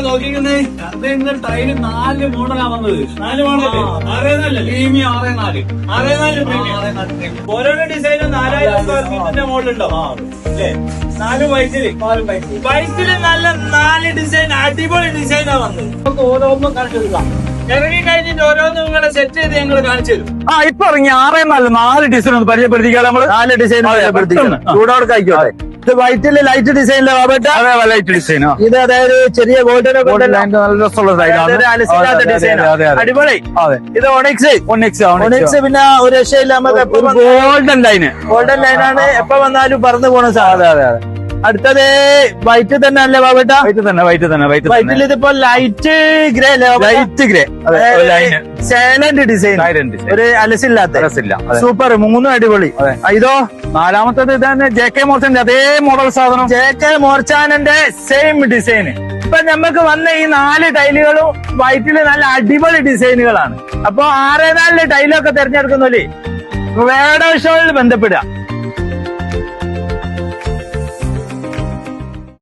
നോക്കിക്കുന്നത് tile 4 മോഡലാ വന്നത്. 4 model 6 premium 6 ഓരോരോ ഡിസൈനും 4000 സ്ക്വയർ ഫീറ്റിന്റെ മോഡലുണ്ടോ അല്ലേ? 4 വൈറ്റില് നല്ല 4 ഡിസൈൻ അടിപൊളി ഡിസൈനാ വന്നത്. നമുക്ക് ഓരോന്നും കാണിച്ചെടുക്കാം. ഇറങ്ങി കഴിഞ്ഞിട്ട് ഓരോന്നും നിങ്ങളെ സെറ്റ് ചെയ്ത് ഞങ്ങൾ കാണിച്ചു തരും. ഇപ്പൊ ഇറങ്ങി 6 ഡിസൈൻ ഒന്ന് പരിചയപ്പെടുത്തിക്കാൻ നമ്മള് 4 ഡിസൈൻ ചൂടോടെ കഴിക്കോട്ടെ. ഇത് വൈറ്റില് ലൈറ്റ് ഡിസൈനിലെ ലൈറ്റ് ഡിസൈൻ. ഇത് അതായത് ചെറിയ ഗോൾഡൻ അടിപൊളി. ഇത് ഒണിക്സ് പിന്നെ ഒരു രക്ഷയില്ല. ഗോൾഡൻ ലൈനാണ് എപ്പോ വന്നാലും പറന്നു പോണ സാധനം. അടുത്തത് വൈറ്റ് തന്നെ അല്ലേ ബാബേട്ട? വൈറ്റിൽ ഇതിപ്പോ ലൈറ്റ് ഗ്രേ സൈലന്റ് ഡിസൈൻ, ഒരു അലസില്ലാത്ത സൂപ്പർ. 3 അടിപൊളി. ഇതോ 4മത്തേത് ഇതന്നെ JK മോർച്ചാന്റെ അതേ മോഡൽ സാധനം. JK മോർച്ചാനന്റെ സെയിം ഡിസൈൻ. ഇപ്പൊ നമുക്ക് വന്ന ഈ 4 ടൈലുകളും വൈറ്റില് നല്ല അടിപൊളി ഡിസൈനുകളാണ്. അപ്പൊ 6-4 ടൈലൊക്കെ തിരഞ്ഞെടുക്കുന്നല്ലേ വേട ഷോയിൽ ബന്ധപ്പെടുക.